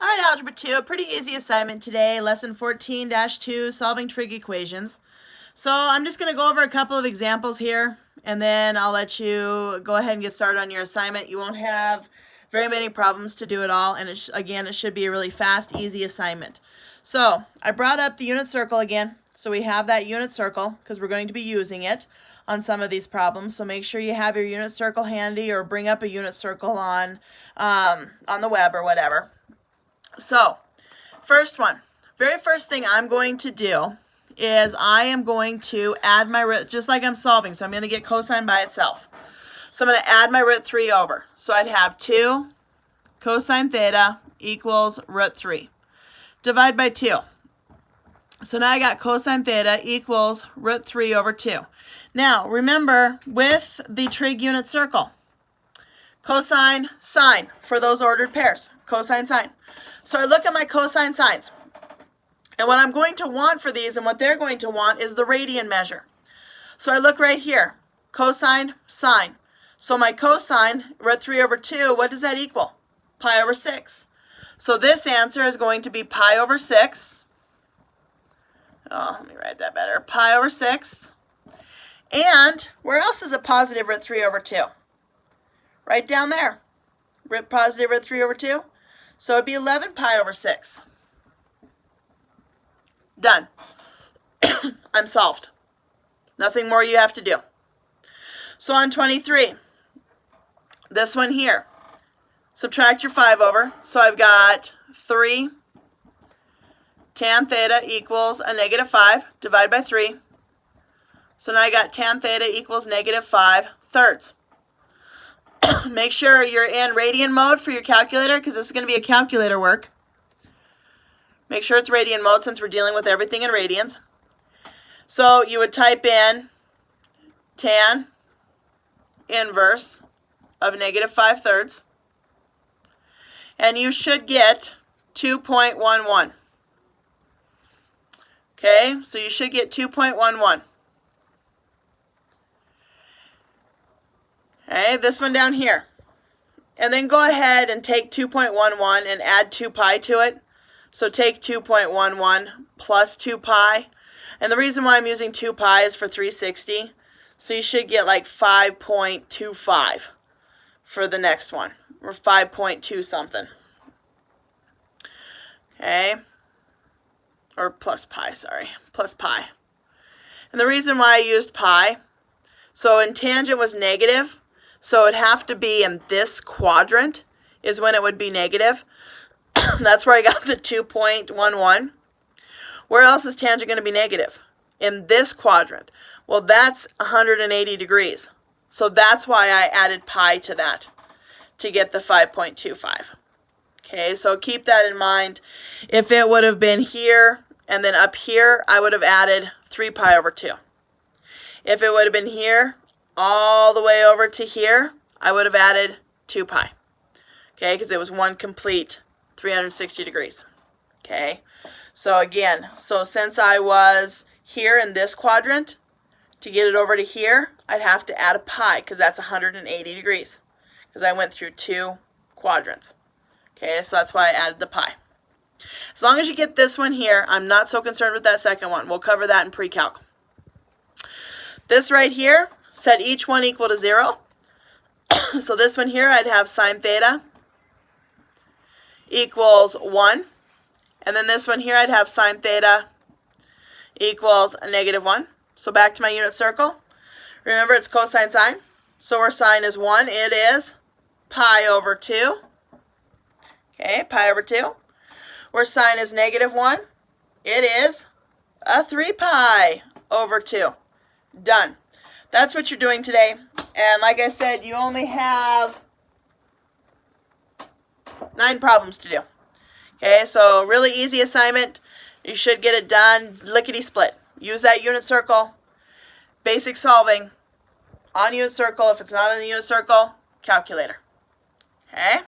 All right, Algebra 2, a pretty easy assignment today, Lesson 14-2, solving trig equations. So I'm just going to go over a couple of examples here, and then I'll let you go ahead and get started on your assignment. You won't have very many problems to do it all, and again, it should be a really fast, easy assignment. So I brought up the unit circle again, so we have that unit circle because we're going to be using it on some of these problems. So make sure you have your unit circle handy, or bring up a unit circle on the web or whatever. So, first one, very first thing I'm going to do is I am going to add my root, just like I'm solving, so I'm going to get cosine by itself. So I'm going to add my root 3 over. So I'd have 2 cosine theta equals root 3. Divide by 2. So now I got cosine theta equals root 3 over 2. Now, remember, with the trig unit circle, cosine, sine for those ordered pairs, cosine, sine. So I look at my cosine sines, and what I'm going to want for these and what they're going to want is the radian measure. So I look right here, cosine, sine. So my cosine, root 3 over 2, what does that equal? Pi over 6. So this answer is going to be pi over 6. Oh, let me write that better. Pi over 6. And where else is a positive root 3 over 2? Right down there. Positive root 3 over 2. So it'd be 11 pi over 6. Done. I'm solved. Nothing more you have to do. So on 23, this one here, subtract your 5 over. So I've got 3 tan theta equals a negative 5. Divide by 3. So now I got tan theta equals negative 5 thirds. Make sure you're in radian mode for your calculator, because this is going to be a calculator work. Make sure it's radian mode since we're dealing with everything in radians. So you would type in tan inverse of negative 5 thirds, and you should get 2.11. Okay, so you should get 2.11. Okay, this one down here. And then go ahead and take 2.11 and add 2 pi to it. So take 2.11 plus 2 pi. And the reason why I'm using 2 pi is for 360. So you should get like 5.25 for the next one. Or 5.2 something. Okay. Or plus pi, sorry. Plus pi. And the reason why I used pi, so in tangent was negative. So it'd have to be in this quadrant is when it would be negative. That's where I got the 2.11. Where else is tangent going to be negative? In this quadrant. Well, that's 180 degrees. So that's why I added pi to that to get the 5.25. Okay, so keep that in mind. If it would have been here and then up here, I would have added 3 pi over 2. If it would have been here, all the way over to here, I would have added 2 pi. Okay, because it was one complete 360 degrees. Okay, so again, so since I was here in this quadrant, to get it over to here, I'd have to add a pi, because that's 180 degrees, because I went through 2 quadrants. Okay, so that's why I added the pi. As long as you get this one here, I'm not so concerned with that second one. We'll cover that in pre-calc. This right here, set each one equal to 0. So this one here, I'd have sine theta equals 1. And then this one here, I'd have sine theta equals a negative 1. So back to my unit circle. Remember, it's cosine sine. So where sine is 1, it is pi over 2. Okay, pi over 2. Where sine is negative 1, it is a 3 pi over 2. Done. That's what you're doing today. And like I said, you only have 9 problems to do. Okay, so really easy assignment. You should get it done lickety-split. Use that unit circle. Basic solving on unit circle. If it's not in the unit circle, calculator. Okay?